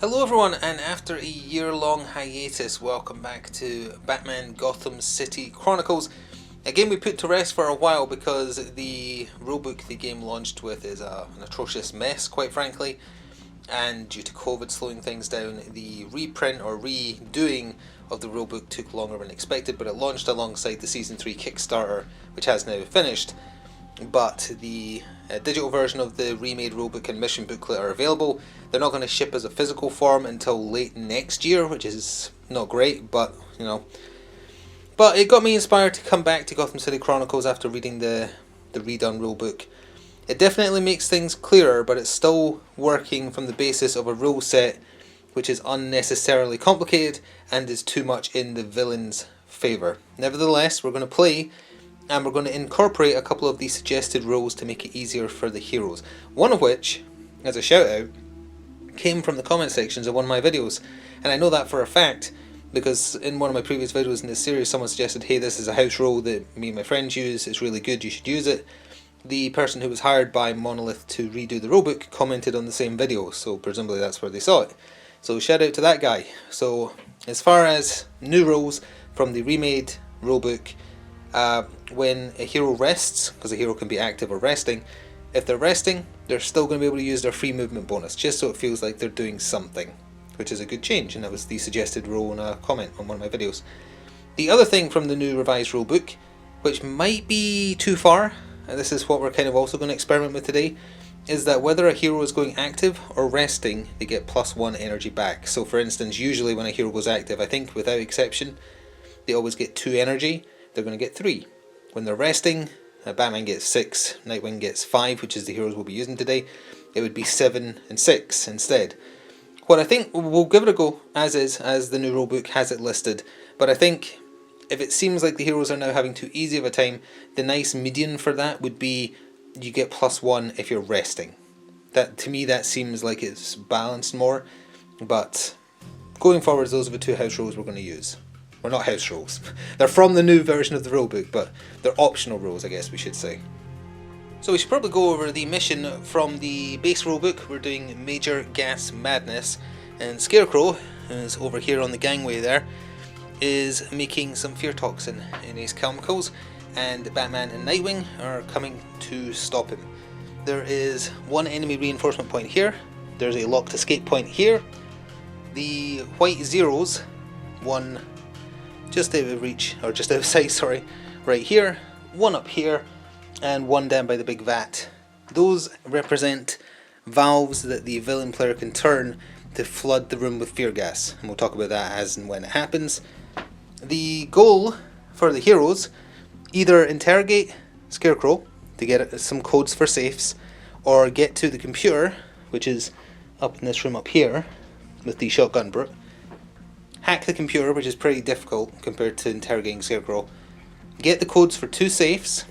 Hello everyone, and after a year-long hiatus, welcome back to Batman Gotham City Chronicles. A game we put to rest for a while because the rulebook the game launched with is an atrocious mess, quite frankly. And due to COVID slowing things down, the reprint or redoing of the rulebook took longer than expected, but it launched alongside the Season 3 Kickstarter, which has now finished. But the digital version of the remade rulebook and mission booklet are available. They're not going to ship as a physical form until late next year, which is not great, but But it got me inspired to come back to Gotham City Chronicles after reading the redone rulebook. It definitely makes things clearer, but it's still working from the basis of a rule set which is unnecessarily complicated and is too much in the villain's favour. Nevertheless, we're going to play, and we're going to incorporate a couple of the suggested rules to make it easier for the heroes. One of which, as a shout out, came from the comment sections of one of my videos. And I know that for a fact because in one of my previous videos in this series someone suggested, hey, this is a house rule that me and my friends use, it's really good, you should use it. The person who was hired by Monolith to redo the rulebook commented on the same video, so presumably that's where they saw it. So shout out to that guy. So as far as new rules from the remade rulebook, when a hero rests, because a hero can be active or resting, if they're resting, they're still going to be able to use their free movement bonus, just so it feels like they're doing something, which is a good change, and that was the suggested rule in a comment on one of my videos. The other thing from the new revised rulebook, which might be too far, and this is what we're kind of also going to experiment with today, is that whether a hero is going active or resting, they get +1 energy back. So for instance, usually when a hero goes active, I think without exception, they always get 2 energy. They're going to get 3. When they're resting, Batman gets 6, Nightwing gets 5, which is the heroes we'll be using today. It would be 7 and 6 instead. What I think, we'll give it a go as is, as the new rulebook has it listed, but I think if it seems like the heroes are now having too easy of a time, the nice median for that would be you get +1 if you're resting. That, to me, that seems like it's balanced more, but going forward, those are the 2 house rules we're going to use. Well, not house rules. They're from the new version of the rulebook, but they're optional rules, I guess we should say. So we should probably go over the mission from the base rulebook. We're doing Major Gas Madness, and Scarecrow, who's over here on the gangway there, is making some fear toxin in his chemicals, and Batman and Nightwing are coming to stop him. There is one enemy reinforcement point here, there's a locked escape point here, the white zeros, one just out of reach, or just outside, sorry, right here, one up here, and one down by the big vat. Those represent valves that the villain player can turn to flood the room with fear gas, and we'll talk about that as and when it happens. The goal for the heroes, either interrogate Scarecrow to get some codes for safes, or get to the computer, which is up in this room up here, with the shotgun brute, hack the computer, which is pretty difficult compared to interrogating Scarecrow, get the codes for 2 safes,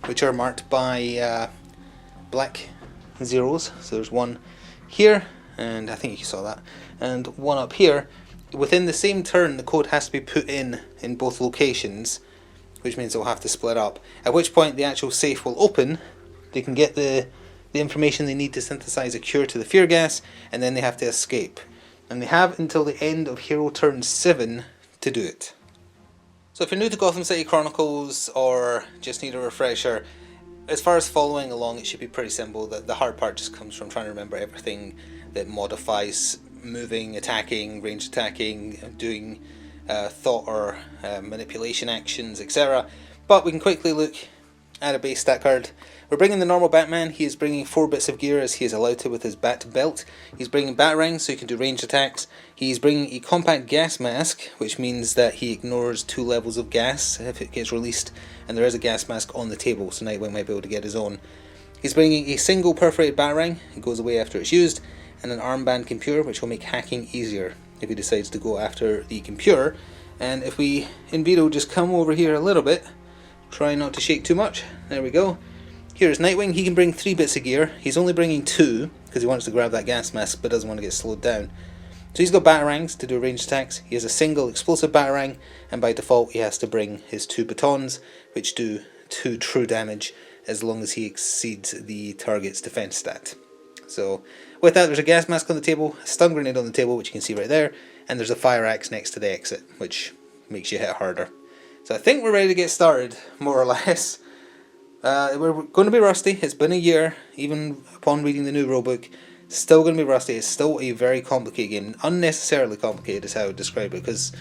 which are marked by black zeros, so there's one here, and I think you saw that, and one up here. Within the same turn, the code has to be put in both locations, which means they'll have to split up, at which point the actual safe will open, they can get the information they need to synthesize a cure to the fear gas, and then they have to escape. And they have until the end of Hero Turn 7 to do it. So if you're new to Gotham City Chronicles or just need a refresher, as far as following along, it should be pretty simple. The hard part just comes from trying to remember everything that modifies moving, attacking, range attacking, doing thought or manipulation actions, etc. But we can quickly look at a base stat card. We're bringing the normal Batman. He is bringing 4 bits of gear as he is allowed to with his bat belt. He's bringing batarangs so he can do ranged attacks. He's bringing a compact gas mask, which means that he ignores 2 levels of gas if it gets released, and there is a gas mask on the table, so Nightwing might be able to get his own. He's bringing a single perforated batarang, it goes away after it's used, and an armband computer, which will make hacking easier if he decides to go after the computer. And if we, in Vito, just come over here a little bit, try not to shake too much, there we go. Here's Nightwing. He can bring 3 bits of gear. He's only bringing 2 because he wants to grab that gas mask but doesn't want to get slowed down. So he's got batarangs to do ranged attacks. He has a single explosive batarang, and by default he has to bring his 2 batons, which do 2 true damage as long as he exceeds the target's defense stat. So With that, there's a gas mask on the table, a stun grenade on the table, which you can see right there, and there's a fire axe next to the exit, which makes you hit harder. So I think we're ready to get started, more or less. We're going to be rusty. It's been a year, even upon reading the new rulebook. Still going to be rusty. It's still a very complicated game. Unnecessarily complicated is how I would describe it, because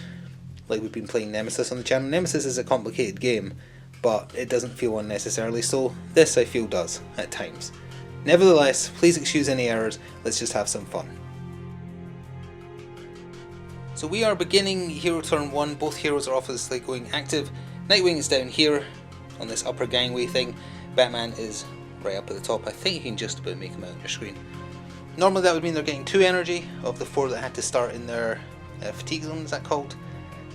like we've been playing Nemesis on the channel. Nemesis is a complicated game, but it doesn't feel unnecessarily so. This I feel does, at times. Nevertheless, please excuse any errors. Let's just have some fun. So we are beginning hero turn 1. Both heroes are obviously going active. Nightwing is down here on this upper gangway thing. Batman is right up at the top. I think you can just about make him out on your screen. Normally that would mean they're getting 2 energy of the 4 that had to start in their fatigue zone, is that called?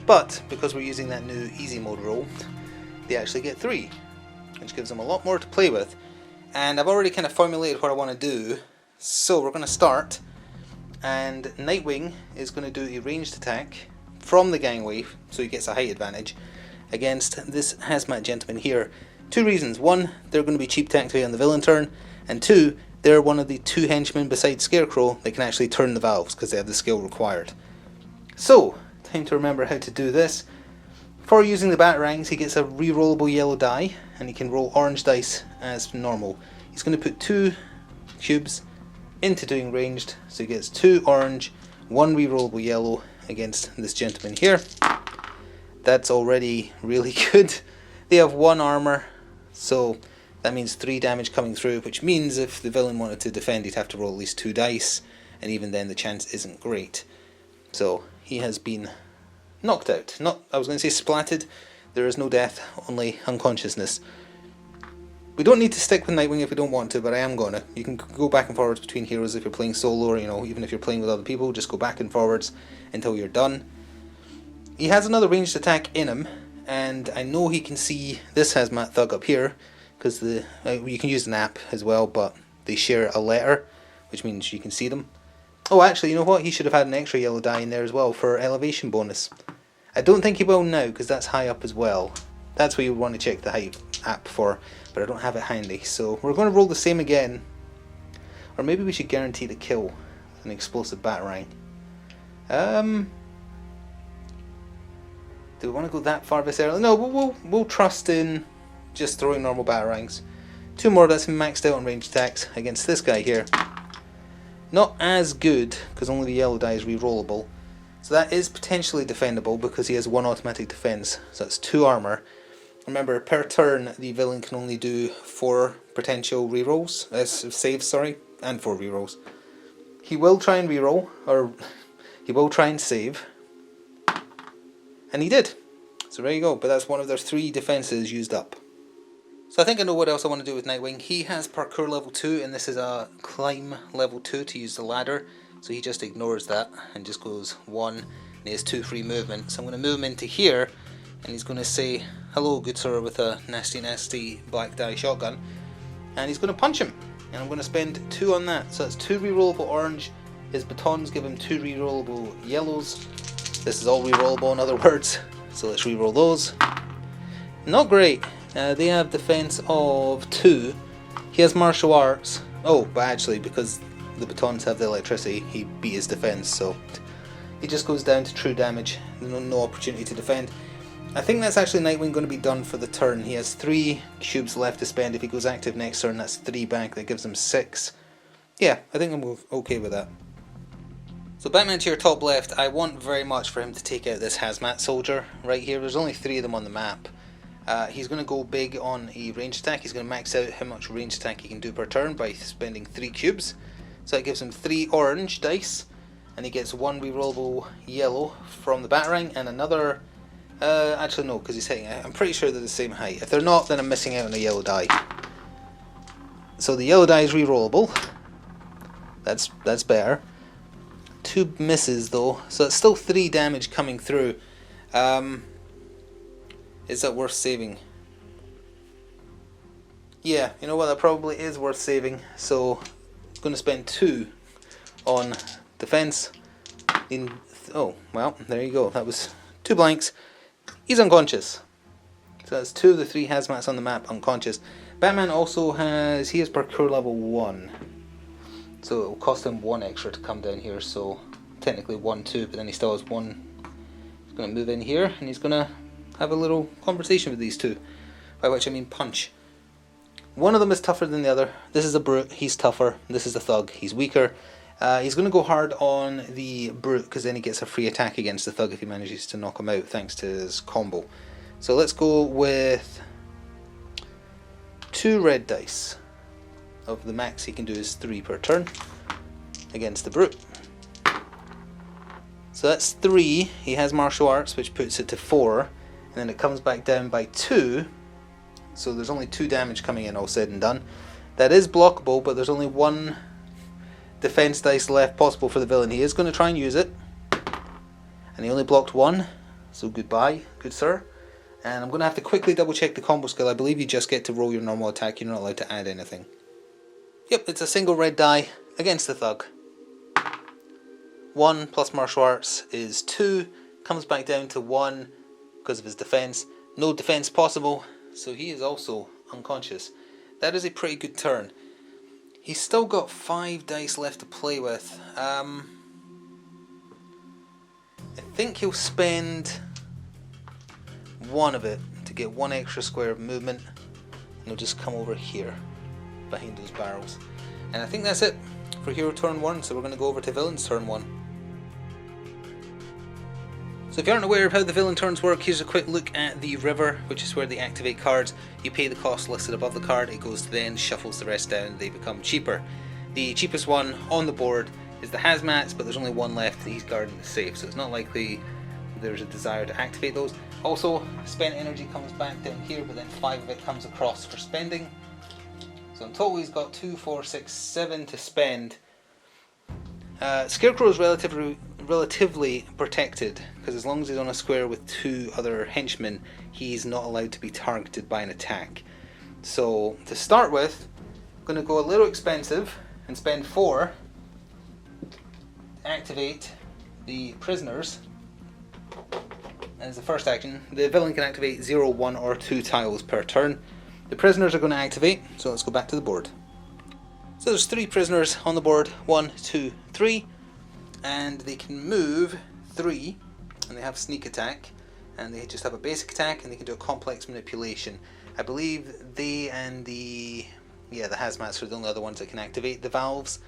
But because we're using that new easy mode rule, they actually get 3, which gives them a lot more to play with. And I've already kind of formulated what I want to do. So we're going to start, and Nightwing is going to do a ranged attack from the gangway, so he gets a height advantage against this hazmat gentleman here. 2 reasons. 1, they're going to be cheap to activate on the villain turn, and 2, they're one of the 2 henchmen besides Scarecrow that can actually turn the valves because they have the skill required. So, time to remember how to do this. For using the batarangs, he gets a re-rollable yellow die, and he can roll orange dice as normal. He's going to put 2 cubes into doing ranged, so he gets 2 orange, 1 re-rollable yellow against this gentleman here. That's already really good. They have 1 armor, so that means 3 damage coming through, which means if the villain wanted to defend, he'd have to roll at least 2 dice, and even then the chance isn't great. So he has been knocked out. I was going to say splatted. There is no death, only unconsciousness. We don't need to stick with Nightwing if we don't want to, but I am going to. You can go back and forwards between heroes if you're playing solo, or even if you're playing with other people, just go back and forwards until you're done. He has another ranged attack in him, and I know he can see this hazmat thug up here, because you can use an app as well, but they share a letter, which means you can see them. Oh, actually, you know what? He should have had an extra yellow die in there as well for elevation bonus. I don't think he will now, because that's high up as well. That's what you would want to check the height app for, but I don't have it handy. So we're going to roll the same again. Or maybe we should guarantee the kill with an explosive batarang. Do we want to go that far this early? No, we'll trust in just throwing normal batarangs. 2 more, that's him maxed out on ranged attacks against this guy here. Not as good, because only the yellow die is re-rollable. So that is potentially defendable, because he has 1 automatic defense. So that's 2 armor. Remember, per turn, the villain can only do 4 potential rerolls, saves, sorry, and 4 rerolls. He will try and reroll, or he will try and save. And he did. So there you go, but that's one of their 3 defenses used up. So I think I know what else I want to do with Nightwing. He has parkour level 2, and this is a climb level 2 to use the ladder. So he just ignores that and just goes 1, and he has 2 free movement. So I'm going to move him into here, and he's going to say, "Hello, good sir," with a nasty black die shotgun. And he's going to punch him. And I'm going to spend 2 on that. So that's 2 rerollable orange. His batons give him 2 rerollable yellows. This is all rerollable in other words. So let's reroll those. Not great. They have defense of 2. He has martial arts. Oh, but actually, because the batons have the electricity, he beat his defense, so he just goes down to true damage. No opportunity to defend. I think that's actually Nightwing going to be done for the turn. He has 3 cubes left to spend. If he goes active next turn, that's 3 back. That gives him 6. Yeah, I think I'm okay with that. So Batman to your top left, I want very much for him to take out this hazmat soldier right here. There's only 3 of them on the map. He's going to go big on a ranged attack. He's going to max out how much ranged attack he can do per turn by spending 3 cubes. So that gives him 3 orange dice, and he gets 1 rerollable yellow from the batarang, and another... actually no, because he's hitting it. I'm pretty sure they're the same height. If they're not, then I'm missing out on a yellow die. So the yellow die is rerollable. That's better. 2 misses though, so it's still 3 damage coming through. Is that worth saving? Yeah, you know what, that probably is worth saving. So I'm going to spend 2 on defense. Oh, well, there you go. That was 2 blanks. He's unconscious. So that's 2 of the 3 hazmats on the map unconscious. Batman also has, he has parkour level 1. So it will cost him 1 extra to come down here, so technically 1, 2, but then he still has 1. He's going to move in here and he's going to have a little conversation with these two, by which I mean punch. One of them is tougher than the other. This is a brute, he's tougher. This is a thug, he's weaker. He's going to go hard on the brute because then he gets a free attack against the thug if he manages to knock him out thanks to his combo. So let's go with 2 red dice. Of the max he can do is 3 per turn against the brute. So that's 3. He has martial arts, which puts it to 4, and then it comes back down by 2. So there's only 2 damage coming in, all said and done. That is blockable, but there's only 1 defense dice left possible for the villain. He is going to try and use it, and he only blocked 1, so goodbye, good sir. And I'm going to have to quickly double check the combo skill. I believe you just get to roll your normal attack, you're not allowed to add anything. Yep, it's a single red die against the thug. 1 plus martial arts is 2, comes back down to 1 because of his defense. No defense possible, so he is also unconscious. That is a pretty good turn. He's still got 5 dice left to play with. I think he'll spend 1 of it to get 1 extra square of movement, and he'll just come over here behind those barrels. And I think that's it for hero turn 1, so we're going to go over to villain's turn 1. So if you aren't aware of how the villain turns work, here's a quick look at the river, which is where they activate cards. You pay the cost listed above the card, it goes to the end, shuffles the rest down, they become cheaper. The cheapest one on the board is the hazmats, but there's only 1 left and he's guarding the safe, so it's not likely there's a desire to activate those. Also, spent energy comes back down here, but then 5 of it comes across for spending. So in total he's got 2, 4, 6, 7 to spend. Scarecrow is relatively protected, because as long as he's on a square with 2 other henchmen, he's not allowed to be targeted by an attack. So to start with, I'm going to go a little expensive and spend 4 to activate the prisoners. As the first action, the villain can activate 0, 1 or 2 tiles per turn. The prisoners are going to activate, so let's go back to the board. So there's 3 prisoners on the board, 1, 2, 3, and they can move 3, and they have sneak attack, and they just have a basic attack, and they can do a complex manipulation. I believe they and the hazmats are the only other ones that can activate the valves.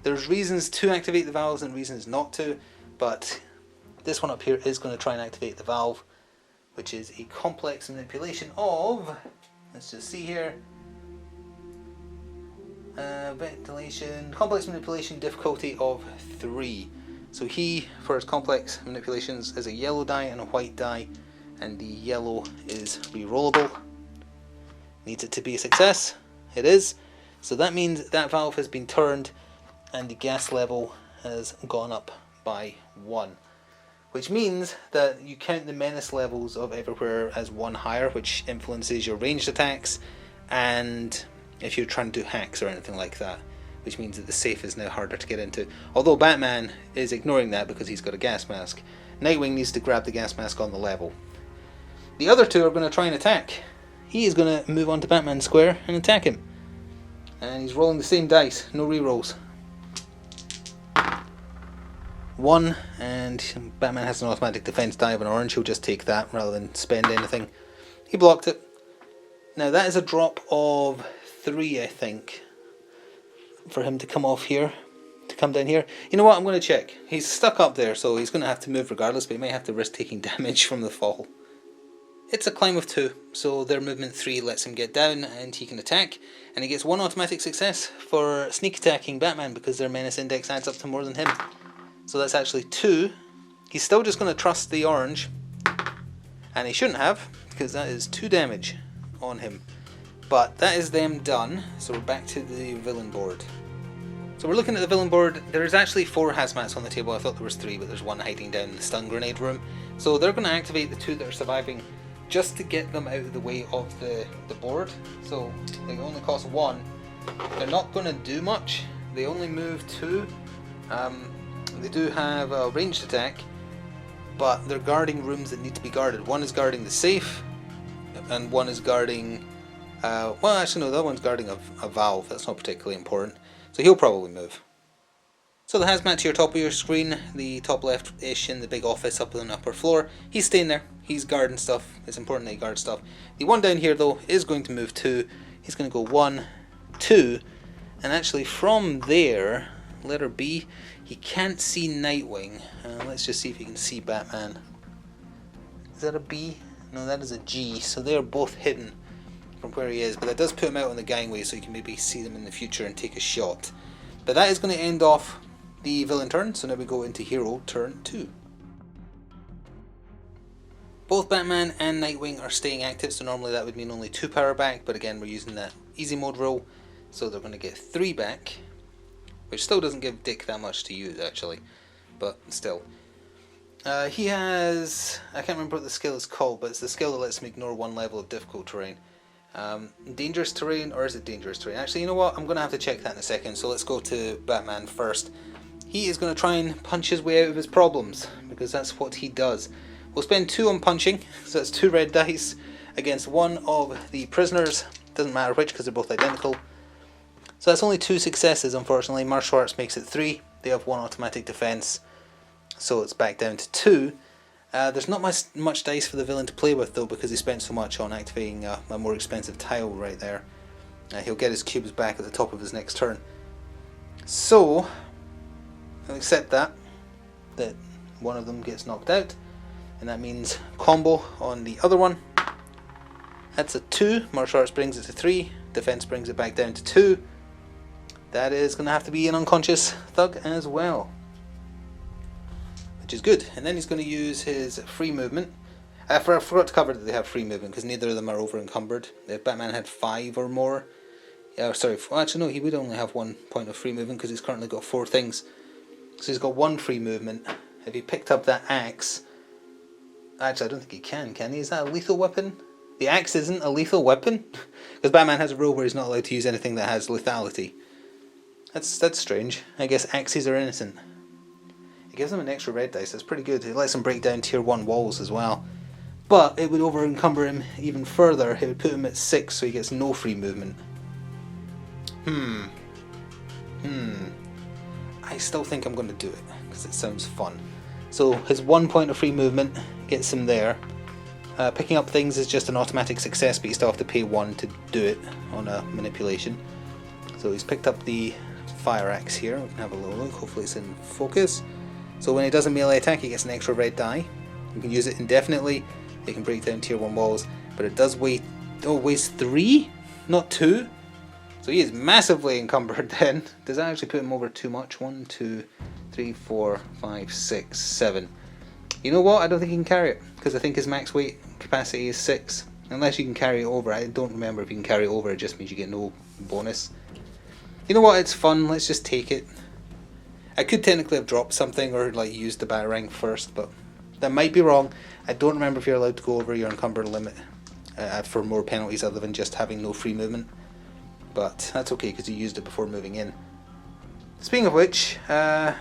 There's reasons to activate the valves and reasons not to, but this one up here is going to try and activate the valve, which is a complex manipulation of, let's just see here, complex manipulation difficulty of 3. So he, for his complex manipulations, has a yellow die and a white die, and the yellow is re-rollable. Needs it to be a success. It is. So that means that valve has been turned and the gas level has gone up by 1. Which means that you count the menace levels of everywhere as 1 higher, which influences your ranged attacks, and if you're trying to do hacks or anything like that, which means that the safe is now harder to get into. Although Batman is ignoring that because he's got a gas mask. Nightwing needs to grab the gas mask on the level. The other 2 are going to try and attack. He is going to move on to Batman's square and attack him. And he's rolling the same dice, no rerolls. 1, and Batman has an automatic defense die of an orange, he'll just take that rather than spend anything. He blocked it. Now that is a drop of 3, I think, for him to come off here, to come down here. You know what, I'm going to check. He's stuck up there, so he's going to have to move regardless, but he may have to risk taking damage from the fall. It's a climb of 2, so their movement 3 lets him get down and he can attack, and he gets 1 automatic success for sneak attacking Batman because their menace index adds up to more than him. So that's actually 2. He's still just going to trust the orange, and he shouldn't have, because that is 2 damage on him. But that is them done, so we're back to the villain board. So we're looking at the villain board. There's actually 4 hazmats on the table. I thought there was 3, but there's 1 hiding down in the stun grenade room. So they're going to activate the 2 that are surviving just to get them out of the way of the board. So they only cost 1. They're not going to do much. They only move 2. They do have a ranged attack, but they're guarding rooms that need to be guarded. One is guarding the safe, and one is guarding... well, actually no, that one's guarding a valve. That's not particularly important. So he'll probably move. So the hazmat to your top of your screen, the top left-ish in the big office up on the upper floor, he's staying there, he's guarding stuff, it's important that he guards stuff. The one down here though is going to move 2, he's going to go 1, 2, and actually from there, letter B, he can't see Nightwing. Let's just see if he can see Batman. Is that a B? No, that is a G, so they're both hidden from where he is, but that does put him out on the gangway so you can maybe see them in the future and take a shot. But that is going to end off the villain turn, so now we go into hero turn 2. Both Batman and Nightwing are staying active, so normally that would mean only 2 power back, but again we're using that easy mode rule, so they're going to get 3 back, which still doesn't give Dick that much to use actually, but still. He has, I can't remember what the skill is called, but it's the skill that lets him ignore 1 level of difficult terrain. Dangerous terrain, or is it dangerous terrain? Actually, you know what, I'm going to have to check that in a second, so let's go to Batman first. He is going to try and punch his way out of his problems, because that's what he does. We'll spend 2 on punching, so that's 2 red dice against 1 of the prisoners. Doesn't matter which, because they're both identical. So that's only 2 successes, unfortunately. Martial Arts makes it 3. They have 1 automatic defense, so it's back down to 2. There's not much dice for the villain to play with, though, because he spent so much on activating a more expensive tile right there. He'll get his cubes back at the top of his next turn. So I'll accept that one of them gets knocked out, and that means combo on the other one. That's a 2, Martial Arts brings it to 3, Defense brings it back down to 2. That is going to have to be an unconscious thug as well, which is good. And then he's going to use his free movement. I forgot to cover that they have free movement, because neither of them are over encumbered. If Batman had 5 or more, actually no, he would only have 1 point of free movement, because he's currently got 4 things. So he's got 1 free movement. If he picked up that axe, actually I don't think he can he? Is that a lethal weapon? The axe isn't a lethal weapon? Because Batman has a rule where he's not allowed to use anything that has lethality. That's strange. I guess axes are innocent. It gives him an extra red dice, that's pretty good. It lets him break down tier 1 walls as well. But it would over encumber him even further. It would put him at 6, so he gets no free movement. I still think I'm going to do it, because it sounds fun. So his 1 point of free movement gets him there. Picking up things is just an automatic success, but you still have to pay 1 to do it on a manipulation. So he's picked up the fire axe here. We can have a little look, hopefully it's in focus. So when he does a melee attack, he gets an extra red die. You can use it indefinitely. It can break down tier 1 walls, but it does weigh, weighs 3, not 2. So he is massively encumbered then. Does that actually put him over too much? 1, 2, 3, 4, 5, 6, 7. You know what? I don't think he can carry it, because I think his max weight capacity is 6. Unless you can carry it over. I don't remember if you can carry it over, it just means you get no bonus. You know what? It's fun. Let's just take it. I could technically have dropped something or like used the batarang first, but that might be wrong. I don't remember if you're allowed to go over your encumbered limit for more penalties other than just having no free movement. But that's okay, because you used it before moving in. Speaking of which, I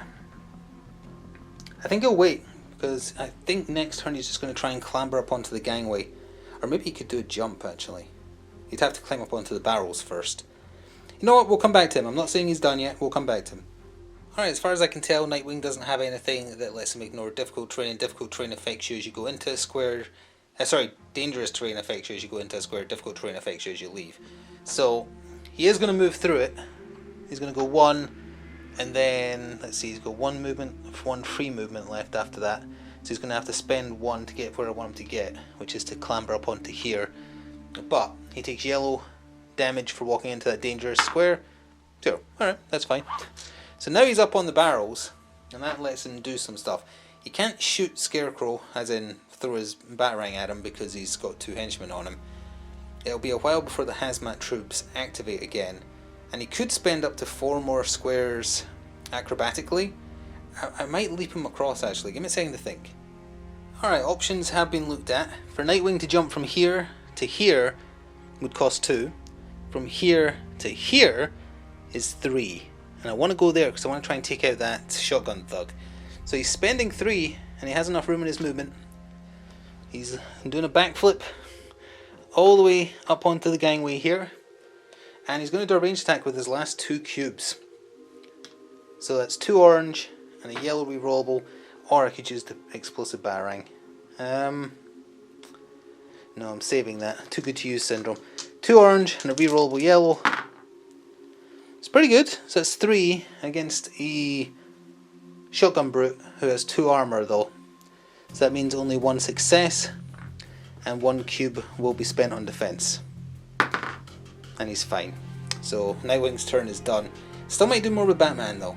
think he'll wait, because I think next turn he's just going to try and clamber up onto the gangway. Or maybe he could do a jump, actually. He'd have to climb up onto the barrels first. You know what, we'll come back to him. I'm not saying he's done yet, we'll come back to him. Alright, as far as I can tell, Nightwing doesn't have anything that lets him ignore difficult terrain. Difficult terrain affects you as you go into a square. Dangerous terrain affects you as you go into a square. Difficult terrain affects you as you leave. So, he is going to move through it. He's going to go 1, and then, let's see, he's got 1 movement, 1 free movement left after that. So he's going to have to spend 1 to get where I want him to get, which is to clamber up onto here. But he takes yellow damage for walking into that dangerous square. So, alright, that's fine. So now he's up on the barrels, and that lets him do some stuff. He can't shoot Scarecrow, as in throw his batarang at him, because he's got 2 henchmen on him. It'll be a while before the hazmat troops activate again, and he could spend up to 4 more squares acrobatically. I might leap him across, actually. Give me a second to think. Alright, options have been looked at. For Nightwing to jump from here to here would cost 2. From here to here is 3. And I want to go there because I want to try and take out that shotgun thug. So he's spending 3, and he has enough room in his movement. He's doing a backflip all the way up onto the gangway here. And he's going to do a ranged attack with his last 2 cubes. So that's 2 orange and a yellow rerollable, or I could use the explosive batarang. No, I'm saving that. Too good to use syndrome. 2 orange and a rerollable yellow. It's pretty good. So that's 3 against a shotgun brute who has 2 armor though. So that means only 1 success and 1 cube will be spent on defense. And he's fine. So Nightwing's turn is done. Still might do more with Batman though.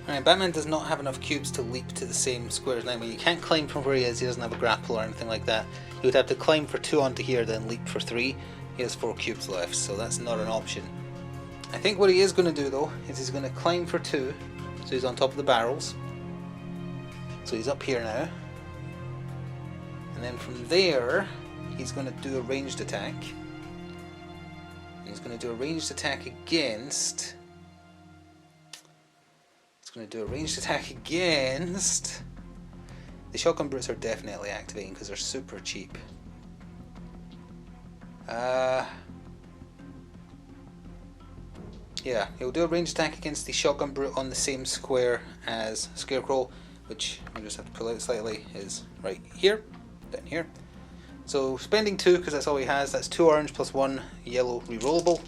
Alright, Batman does not have enough cubes to leap to the same square as Nightwing. He can't climb from where he is, he doesn't have a grapple or anything like that. He would have to climb for 2 onto here, then leap for 3. He has 4 cubes left, so that's not an option. I think what he is going to do though, is he's going to climb for 2. So he's on top of the barrels. So he's up here now. And then from there, he's going to do a ranged attack. And he's going to do a ranged attack against... Going to do a ranged attack against... The shotgun brutes are definitely activating because they're super cheap. Yeah, he'll do a ranged attack against the shotgun brute on the same square as Scarecrow, which I just have to pull out slightly, is right here, down here. So spending 2 because that's all he has. That's 2 orange plus 1 yellow rerollable.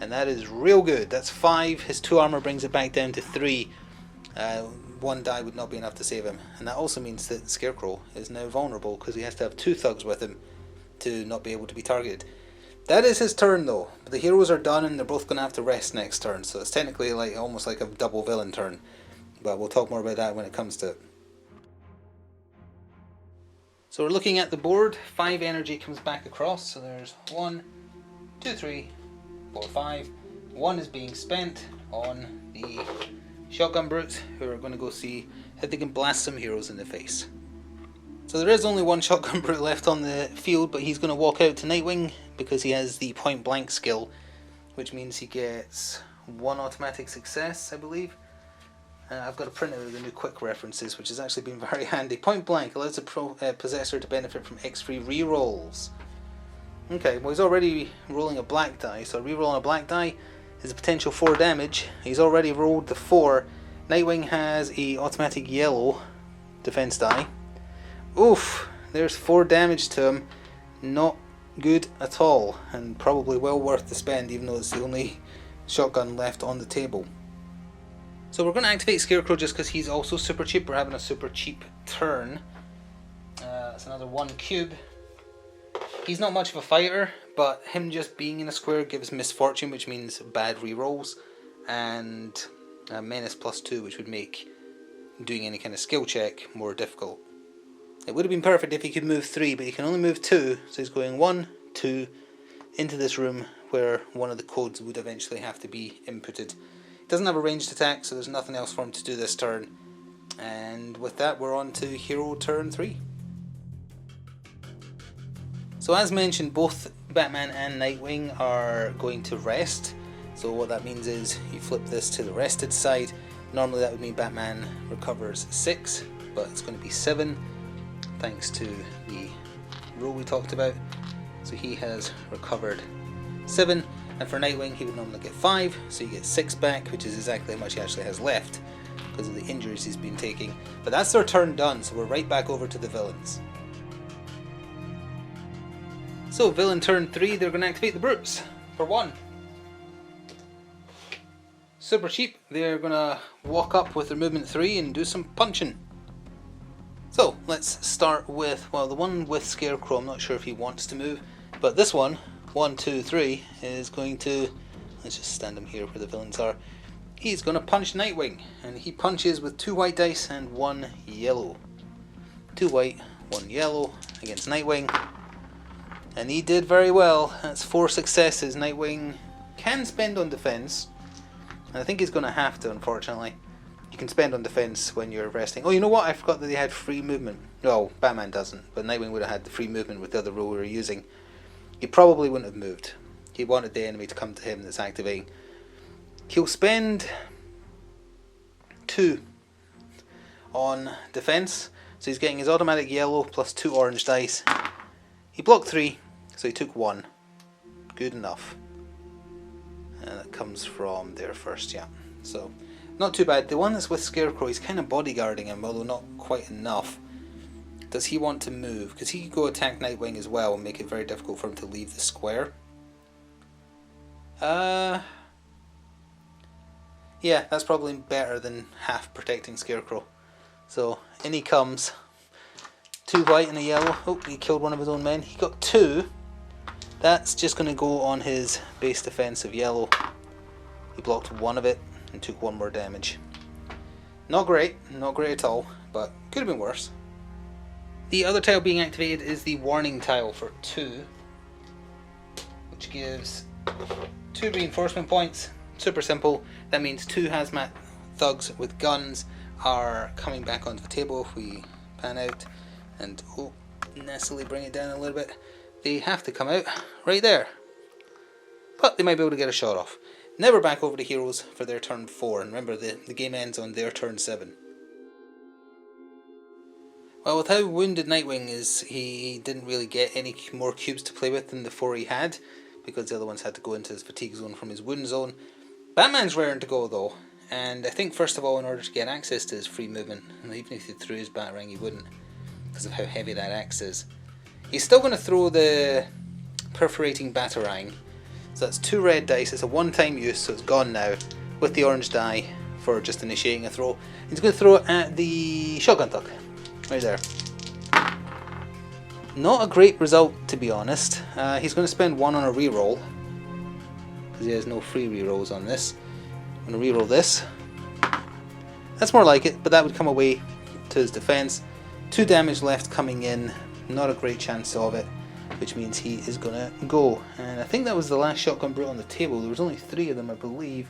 And that is real good. That's 5. His 2 armor brings it back down to 3. 1 die would not be enough to save him. And that also means that Scarecrow is now vulnerable because he has to have 2 thugs with him to not be able to be targeted. That is his turn though. The heroes are done and they're both going to have to rest next turn. So it's technically like almost like a double villain turn. But we'll talk more about that when it comes to it. So we're looking at the board. 5 energy comes back across. So there's 1, 2, 3, 4, 5. 1 is being spent on the shotgun brutes who are going to go see if they can blast some heroes in the face. So there is only 1 shotgun brute left on the field, but he's going to walk out to Nightwing because he has the point blank skill, which means he gets 1 automatic success, I believe. I've got a printout of the new quick references, which has actually been very handy. Point blank allows the possessor to benefit from X3 rerolls. Okay, well he's already rolling a black die, so rerolling a black die is a potential 4 damage. He's already rolled the 4. Nightwing has a automatic yellow defense die. Oof, there's 4 damage to him. Not good at all, and probably well worth the spend even though it's the only shotgun left on the table. So we're going to activate Scarecrow just because he's also super cheap. We're having a super cheap turn. That's another 1 cube. He's not much of a fighter, but him just being in a square gives misfortune, which means bad rerolls, and menace plus 2, which would make doing any kind of skill check more difficult. It would have been perfect if he could move 3, but he can only move 2, so he's going 1, 2 into this room where one of the codes would eventually have to be inputted. He doesn't have a ranged attack, so there's nothing else for him to do this turn. And with that, we're on to hero turn 3. So as mentioned, both Batman and Nightwing are going to rest. So what that means is you flip this to the rested side. Normally that would mean Batman recovers 6, but it's going to be 7 thanks to the rule we talked about. So he has recovered 7, and for Nightwing he would normally get 5, so you get 6 back, which is exactly how much he actually has left because of the injuries he's been taking. But that's their turn done, so we're right back over to the villains. So villain turn 3, they're going to activate the brutes for 1. Super cheap, they're going to walk up with their movement 3 and do some punching. So let's start with, well, the one with Scarecrow, I'm not sure if he wants to move, but this one, 1, 2, 3, is going to, let's just stand him here where the villains are. He's going to punch Nightwing, and he punches with 2 white dice and 1 yellow. 2 white, 1 yellow against Nightwing. And he did very well. That's 4 successes. Nightwing can spend on defense. And I think he's going to have to, unfortunately. You can spend on defense when you're resting. Oh, you know what? I forgot that they had free movement. No, Batman doesn't. But Nightwing would have had the free movement with the other rule we were using. He probably wouldn't have moved. He wanted the enemy to come to him that's activating. He'll spend 2 on defense. So he's getting his automatic yellow plus 2 orange dice. He blocked 3, so he took 1. Good enough. And that comes from there first, yeah. So, not too bad. The one that's with Scarecrow, he's kind of bodyguarding him, although not quite enough. Does he want to move? Because he could go attack Nightwing as well and make it very difficult for him to leave the square. Yeah, that's probably better than half protecting Scarecrow. So, in he comes. 2 white and a yellow. Oh, he killed one of his own men. He got 2. That's just going to go on his base defense of yellow. He blocked 1 of it and took 1 more damage. Not great at all, but could have been worse. The other tile being activated is the warning tile for 2, which gives 2 reinforcement points. Super simple. That means 2 hazmat thugs with guns are coming back onto the table if we pan out and nastily bring it down a little bit. They have to come out right there, but they might be able to get a shot off. Never back over to heroes for their turn 4, and remember the game ends on their turn 7. Well, with how wounded Nightwing is, he didn't really get any more cubes to play with than the 4 he had, because the other ones had to go into his fatigue zone from his wound zone. Batman's raring to go though, and I think first of all, in order to get access to his free movement, and even if he threw his Batarang he wouldn't, because of how heavy that axe is. He's still going to throw the perforating Batarang, so that's 2 red dice. It's a one-time use, so it's gone now, with the orange die for just initiating a throw. He's going to throw it at the shotgun thug, right there. Not a great result, to be honest. He's going to spend 1 on a reroll, because he has no free rerolls on this. I'm going to reroll this. That's more like it, but that would come away to his defense. 2 damage left coming in, not a great chance of it, which means he is going to go. And I think that was the last shotgun brute on the table. There was only 3 of them, I believe.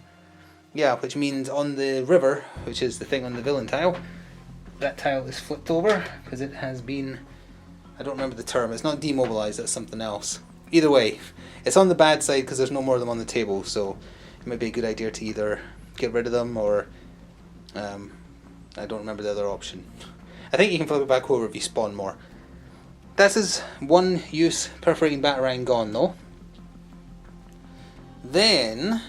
Yeah, which means on the river, which is the thing on the villain tile, that tile is flipped over because it has been, I don't remember the term, it's not demobilized, that's something else. Either way, it's on the bad side because there's no more of them on the table, so it might be a good idea to either get rid of them or I don't remember the other option. I think you can flip it back over if you spawn more. That's his 1 use perforating Batarang gone though. Then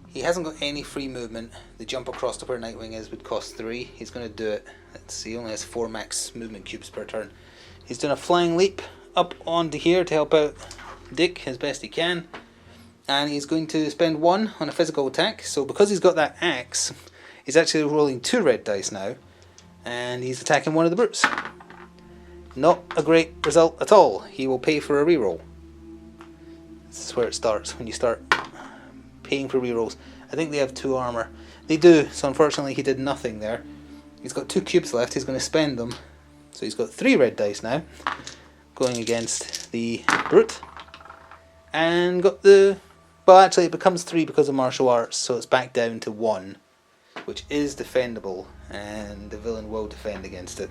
he hasn't got any free movement. The jump across to where Nightwing is would cost 3. He's going to do it. Let's see, he only has 4 max movement cubes per turn. He's doing a flying leap up onto here to help out Dick as best he can. And he's going to spend 1 on a physical attack. So because he's got that axe, he's actually rolling 2 red dice now. And he's attacking one of the brutes. Not a great result at all. He will pay for a reroll. This is where it starts, when you start paying for rerolls. I think they have 2 armor. They do, so unfortunately he did nothing there. He's got 2 cubes left, he's going to spend them. So he's got 3 red dice now, going against the brute. And got the... well, actually it becomes 3 because of martial arts, so it's back down to 1, which is defendable, and the villain will defend against it.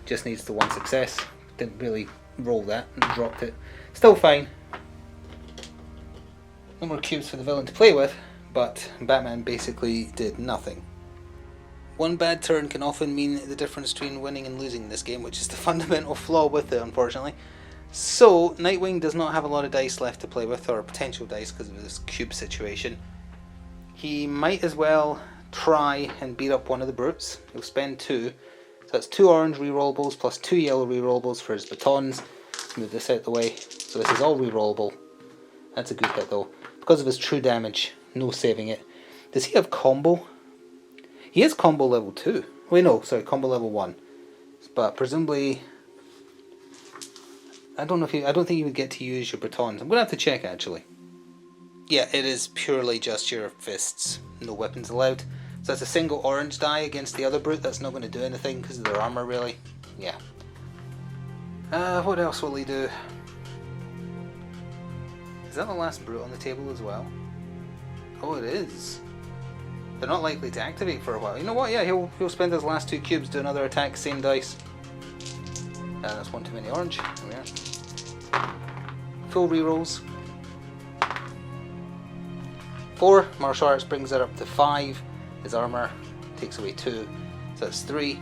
Just needs the 1 success. Didn't really roll that, and dropped it. Still fine. No more cubes for the villain to play with, but Batman basically did nothing. 1 bad turn can often mean the difference between winning and losing in this game, which is the fundamental flaw with it, unfortunately. So, Nightwing does not have a lot of dice left to play with, or potential dice because of this cube situation. He might as well try and beat up one of the brutes. He'll spend 2. So that's 2 orange rerollables plus 2 yellow rerollables for his batons. Let's move this out the way. So this is all rerollable. That's a good hit though. Because of his true damage, no saving it. Does he have combo? He is combo level 2. Wait, no, sorry, combo level 1. But presumably, I don't think you would get to use your batons. I'm going to have to check actually. Yeah, it is purely just your fists. No weapons allowed. So that's a single orange die against the other brute. That's not going to do anything because of their armor really. Yeah. What else will he do? Is that the last brute on the table as well? Oh, it is. They're not likely to activate for a while. You know what? Yeah, he'll spend his last 2 cubes, do another attack, same dice. That's 1 too many orange. There we are. Full rerolls. 4. Martial arts brings it up to 5. His armor takes away 2. So that's 3.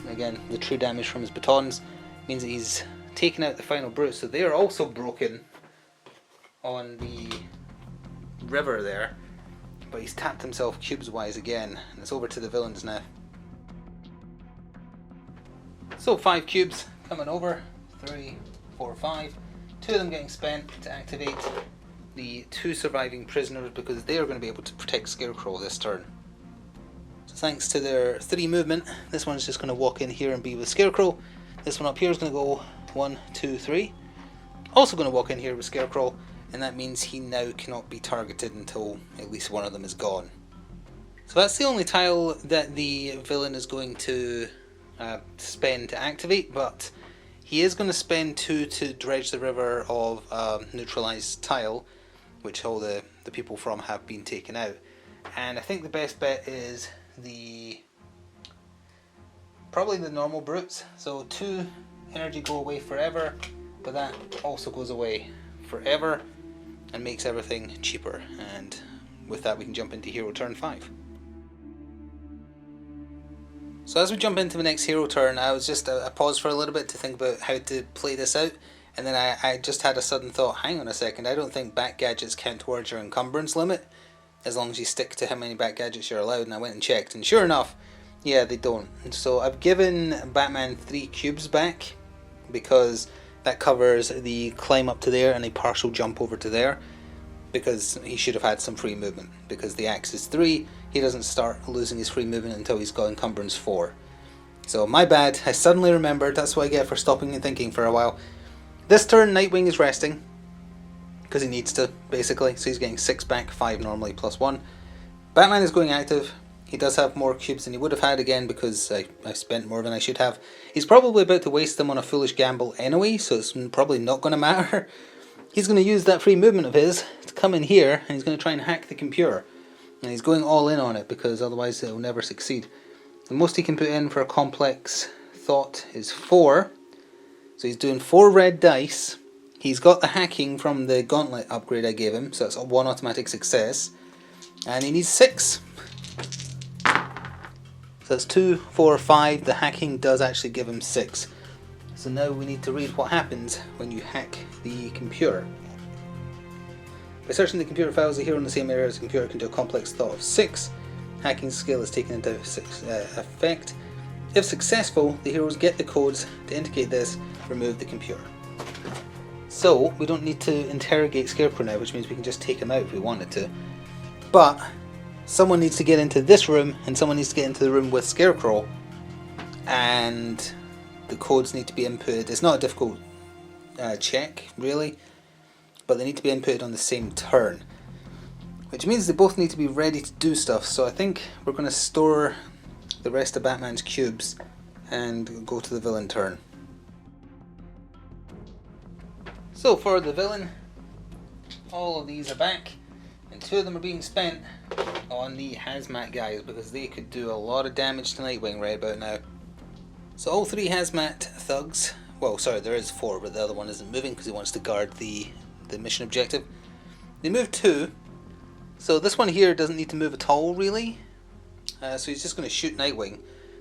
Again, the true damage from his batons means that he's taken out the final brute. So they are also broken. on the river there, but he's tapped himself cubes wise again, and it's over to the villains now. So 5 cubes coming over, 3, 4, 5, 2 of them getting spent to activate the 2 surviving prisoners because they are going to be able to protect Scarecrow this turn. So thanks to their 3 movement, this one's just going to walk in here and be with Scarecrow. This one up here is going to go 1, 2, 3. Also going to walk in here with Scarecrow, and that means he now cannot be targeted until at least one of them is gone. So that's the only tile that the villain is going to spend to activate, but he is going to spend 2 to dredge the river of neutralized tile, which all the people from have been taken out. And I think the best bet is probably the normal brutes. So 2 energy go away forever, but that also goes away forever and makes everything cheaper. And with that we can jump into hero turn 5. So as we jump into the next hero turn, I was just I paused for a little bit to think about how to play this out, and then I just had a sudden thought, hang on a second, I don't think back gadgets count towards your encumbrance limit as long as you stick to how many back gadgets you're allowed. And I went and checked, and sure enough, yeah, they don't. So I've given Batman 3 cubes back because that covers the climb up to there and a partial jump over to there, because he should have had some free movement, because the axe is 3, he doesn't start losing his free movement until he's got encumbrance 4. So my bad, I suddenly remembered, that's what I get for stopping and thinking for a while. This turn Nightwing is resting, because he needs to, basically, so he's getting 6 back, 5 normally, plus 1. Batman is going active. He does have more cubes than he would have had again, because I've spent more than I should have. He's probably about to waste them on a foolish gamble anyway, so it's probably not going to matter. He's going to use that free movement of his to come in here, and he's going to try and hack the computer. And he's going all in on it, because otherwise it will never succeed. The most he can put in for a complex thought is 4. So he's doing 4 red dice. He's got the hacking from the gauntlet upgrade I gave him, so that's 1 automatic success. And he needs 6. So that's 2, 4, 5. The hacking does actually give him 6. So now we need to read what happens when you hack the computer. By searching the computer files, the hero in the same area as the computer can do a complex thought of 6. Hacking skill is taken into effect. If successful, the heroes get the codes to indicate this, remove the computer. So we don't need to interrogate Scarecrow now, which means we can just take him out if we wanted to. But someone needs to get into this room, and someone needs to get into the room with Scarecrow, and the codes need to be inputted. It's not a difficult check, really, but they need to be inputted on the same turn, which means they both need to be ready to do stuff. So I think we're going to store the rest of Batman's cubes and go to the villain turn. So for the villain, all of these are back, and 2 of them are being spent on the hazmat guys, because they could do a lot of damage to Nightwing right about now. So all 3 hazmat thugs, well sorry, there is 4, but the other one isn't moving because he wants to guard the mission objective. They move 2, so this one here doesn't need to move at all really, so he's just going to shoot Nightwing.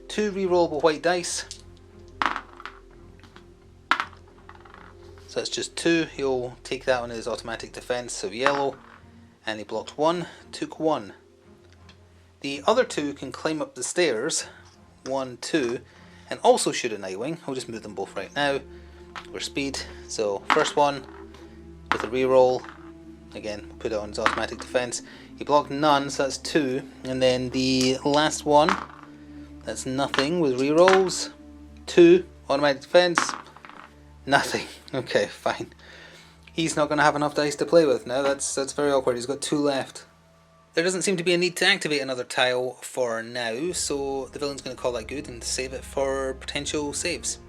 2 rerollable white dice, so that's just 2, he'll take that on his automatic defense of yellow, and he blocked 1, took 1. The other 2 can climb up the stairs, 1, 2, and also shoot at Nightwing. I'll just move them both right now. We're speed, so first one with a reroll, again put it on his automatic defense. He blocked none, so that's 2, and then the last one, that's nothing with rerolls, 2 automatic defense, nothing. Okay, fine. He's not going to have enough dice to play with now. That's very awkward. He's got 2 left. There doesn't seem to be a need to activate another tile for now, so the villain's going to call that good and save it for potential saves.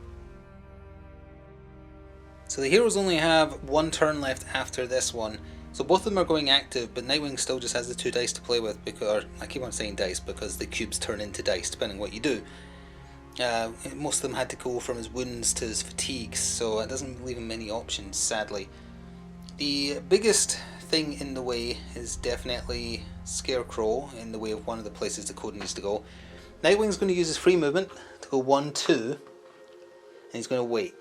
So the heroes only have 1 turn left after this one, so both of them are going active, but Nightwing still just has the 2 dice to play with, because, I keep on saying dice because the cubes turn into dice depending what you do. Most of them had to go from his wounds to his fatigues, so it doesn't leave him many options, sadly. The biggest thing in the way is definitely Scarecrow, in the way of one of the places the code needs to go. Nightwing's going to use his free movement to go 1, 2, and he's going to wait.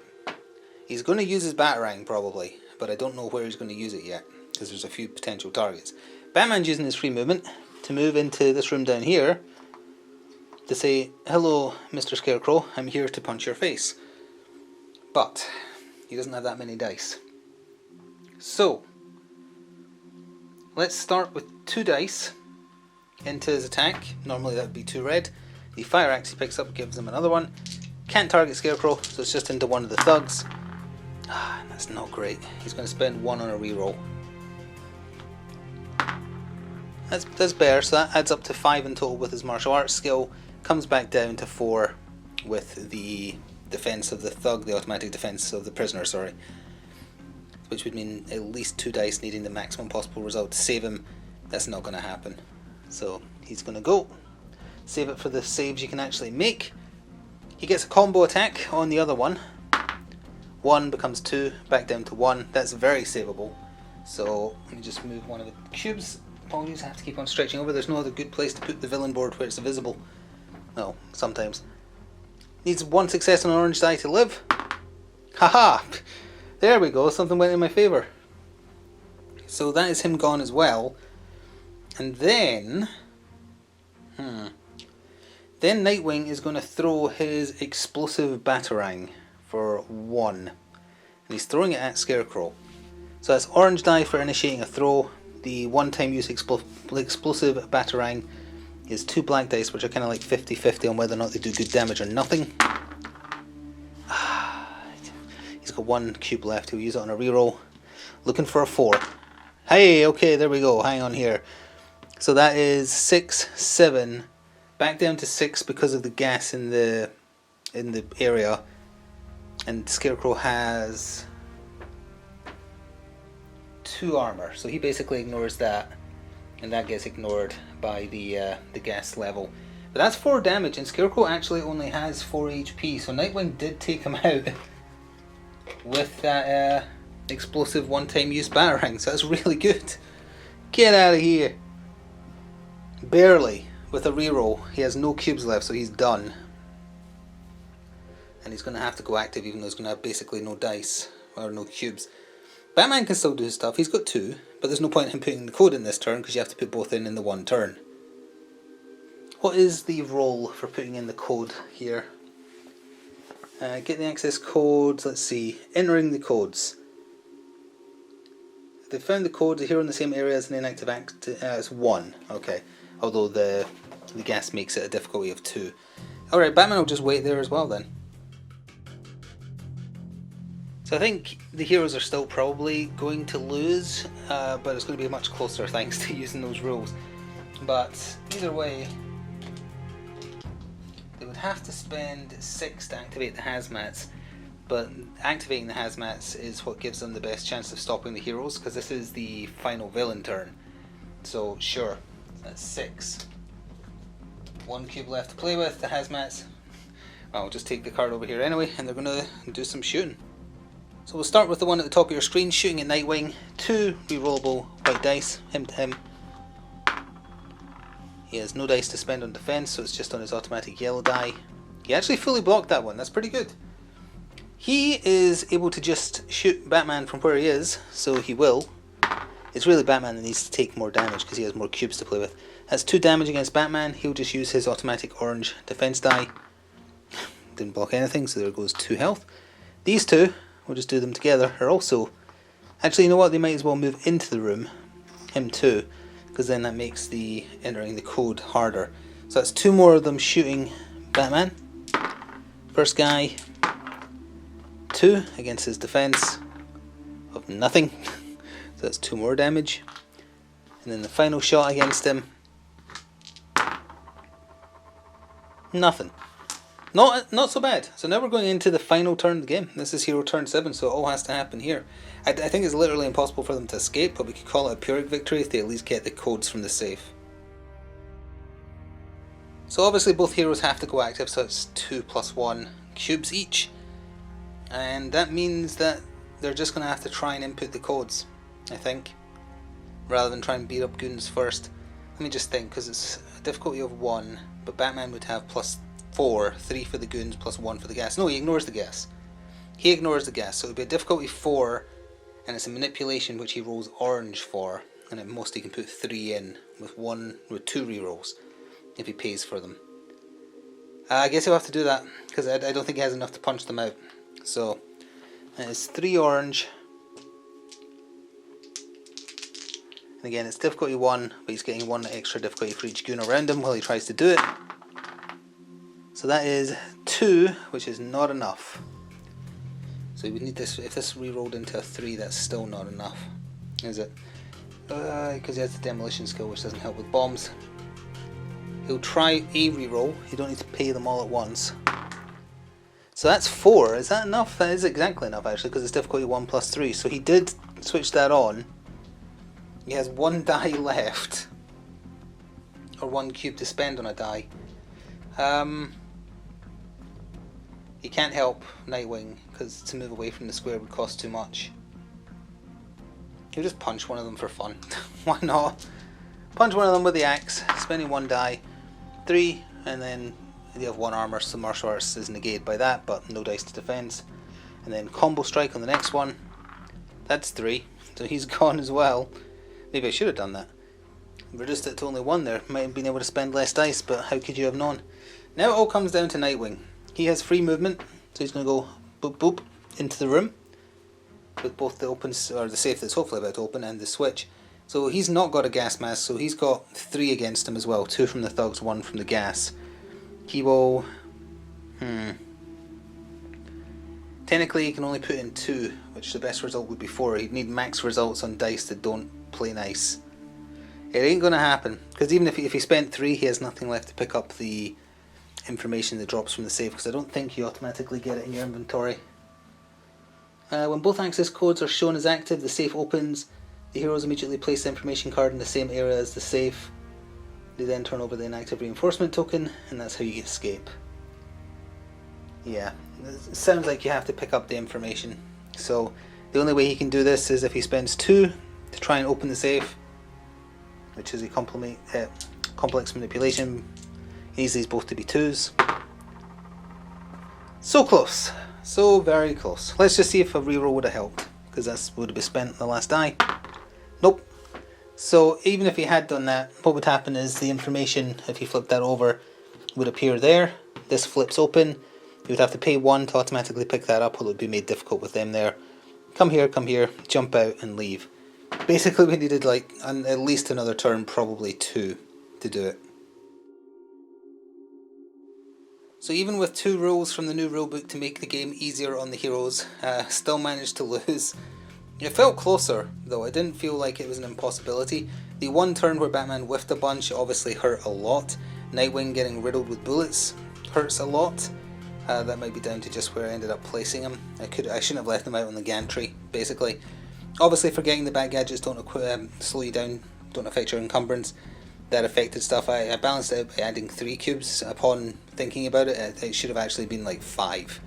He's going to use his Batarang probably, but I don't know where he's going to use it yet. because there's a few potential targets. Batman's using his free movement to move into this room down here to say, hello, Mr. Scarecrow, I'm here to punch your face. But he doesn't have that many dice. So, let's start with 2 dice into his attack. Normally that would be 2 red. The fire axe he picks up gives him another one. Can't target Scarecrow, so it's just into one of the thugs. That's not great. He's going to spend 1 on a reroll. That's better, so that adds up to 5 in total with his martial arts skill. Comes back down to 4 with the defense of the thug, the automatic defense of the prisoner, sorry. Which would mean at least 2 dice needing the maximum possible result to save him. That's not going to happen. So he's going to go. Save it for the saves you can actually make. He gets a combo attack on the other one. 1 becomes 2, back down to 1. That's very savable. So let me just move one of the cubes. Apologies, I have to keep on stretching over. There's no other good place to put the villain board where it's visible. No, sometimes. Needs 1 success on an orange die to live. Haha! There we go, something went in my favour. So that is him gone as well. And then... Then Nightwing is going to throw his explosive batarang for 1. And he's throwing it at Scarecrow. So that's orange die for initiating a throw. The one-time use explosive batarang is 2 black dice, which are kind of like 50-50 on whether or not they do good damage or nothing. He's got 1 cube left. He'll use it on a reroll. Looking for a 4. Hey, okay, there we go. Hang on here. So that is 6, 7. Back down to 6 because of the gas in the area. And Scarecrow has 2 armor, so he basically ignores that, and that gets ignored by the gas level. But that's 4 damage, and Scarecrow actually only has 4 HP, so Nightwing did take him out with that explosive one-time use batarang, so that's really good. Get out of here. Barely. With a reroll, he has no cubes left, so he's done. And he's going to have to go active, even though he's going to have basically no dice, or no cubes. Batman can still do his stuff, he's got 2, but there's no point in him putting the code in this turn, because you have to put both in the one turn. What is the role for putting in the code here? Get the access codes, let's see, entering the codes. If they found the code here in the same area as an inactive act, it's 1, okay. Although the gas makes it a difficulty of 2. Alright, Batman will just wait there as well then. So I think the heroes are still probably going to lose, but it's going to be much closer thanks to using those rules. But either way, they would have to spend 6 to activate the hazmats, but activating the hazmats is what gives them the best chance of stopping the heroes, because this is the final villain turn. So sure, that's 6. 1 cube left to play with, the hazmats. I'll just take the card over here anyway, and they're going to do some shooting. So we'll start with the one at the top of your screen, shooting at Nightwing. 2 rerollable white dice, him to him. He has no dice to spend on defense, so it's just on his automatic yellow die. He actually fully blocked that one, that's pretty good. He is able to just shoot Batman from where he is, so he will. It's really Batman that needs to take more damage because he has more cubes to play with. That's 2 damage against Batman, he'll just use his automatic orange defense die. Didn't block anything, so there goes 2 health. These 2, we'll just do them together, are also... Actually, you know what, they might as well move into the room, him too, because then that makes the entering the code harder. So that's 2 more of them shooting Batman. First guy, 2 against his defense of nothing. So that's 2 more damage. And then the final shot against him, nothing. Not so bad. So now we're going into the final turn of the game. This is hero turn 7, so it all has to happen here. I think it's literally impossible for them to escape, but we could call it a Pyrrhic victory if they at least get the codes from the safe. So obviously both heroes have to go active, so it's 2 + 1 cubes each. And that means that they're just going to have to try and input the codes, I think, rather than try and beat up goons first. Let me just think, because it's a difficulty of 1, but Batman would have +4, 3 for the goons, +1 for the gas. No, he ignores the gas. He ignores the gas, so it would be a difficulty 4 and it's a manipulation which he rolls orange for, and at most he can put 3 in with 2 rerolls if he pays for them. I guess he'll have to do that because I don't think he has enough to punch them out. So it's 3 orange, and again it's difficulty 1, but he's getting 1 extra difficulty for each goon around him while he tries to do it. So that is 2, which is not enough. So we need this. If this re-rolled into a 3, that's still not enough, is it? Because he has the demolition skill, which doesn't help with bombs. He'll try a re-roll. You don't need to pay them all at once. So that's 4. Is that enough? That is exactly enough, actually, because it's difficulty 1 plus 3. So he did switch that on. He has 1 die left, or 1 cube to spend on a die. He can't help Nightwing because to move away from the square would cost too much. He'll just punch one of them for fun. Why not? Punch one of them with the axe, spending 1 die, 3, and then you have 1 armor, so martial arts is negated by that, but no dice to defense. And then combo strike on the next one. That's 3, so he's gone as well. Maybe I should have done that. Reduced it to only 1 there. Might have been able to spend less dice, but how could you have known? Now it all comes down to Nightwing. He has free movement, so he's going to go boop boop into the room with both the the safe that's hopefully about to open and the switch. So he's not got a gas mask, so he's got 3 against him as well. 2 from the thugs, 1 from the gas. He will... Technically he can only put in 2, which the best result would be 4. He'd need max results on dice that don't play nice. It ain't going to happen, because even if he spent 3, he has nothing left to pick up the information that drops from the safe, because I don't think you automatically get it in your inventory. When both access codes are shown as active, the safe opens. The heroes immediately place the information card in the same area as the safe. They then turn over the inactive reinforcement token, and that's how you escape. Yeah, it sounds like you have to pick up the information. So the only way he can do this is if he spends 2 to try and open the safe, which is a complex manipulation. He needs these both to be 2s. So close. So very close. Let's just see if a reroll would have helped, because that would have been spent on the last die. Nope. So even if he had done that, what would happen is the information, if he flipped that over, would appear there. This flips open. You would have to pay 1 to automatically pick that up, or it would be made difficult with them there. Come here, jump out and leave. Basically we needed like at least another turn, probably 2, to do it. So even with 2 rules from the new rulebook to make the game easier on the heroes, still managed to lose. It felt closer, though. It didn't feel like it was an impossibility. The 1 turn where Batman whiffed a bunch obviously hurt a lot. Nightwing getting riddled with bullets hurts a lot. That might be down to just where I ended up placing him. I shouldn't have left him out on the gantry, basically. Obviously forgetting the bat gadgets don't slow you down, don't affect your encumbrance. That affected stuff. I balanced it out by adding 3 cubes. Upon thinking about it, it should have actually been like 5,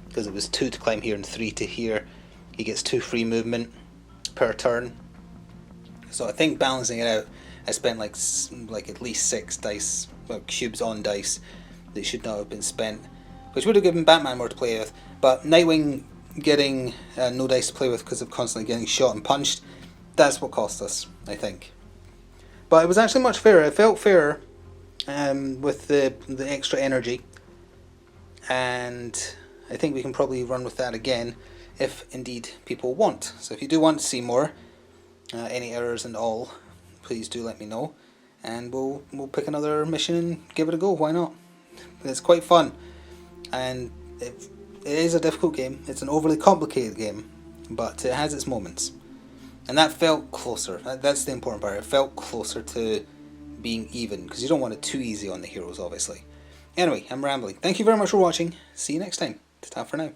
because it was 2 to climb here and 3 to here. He gets 2 free movement per turn. So I think balancing it out, I spent like at least 6 dice, well, cubes on dice that should not have been spent, which would have given Batman more to play with. But Nightwing getting no dice to play with because of constantly getting shot and punched, that's what cost us, I think. But it was actually much fairer. It felt fairer with the extra energy, and I think we can probably run with that again if indeed people want. So if you do want to see more, any errors and all, please do let me know, and we'll pick another mission and give it a go. Why not? It's quite fun, and it is a difficult game. It's an overly complicated game, but it has its moments. And that felt closer. That's the important part. It felt closer to being even, because you don't want it too easy on the heroes, obviously. Anyway, I'm rambling. Thank you very much for watching. See you next time. Ta-ta for now.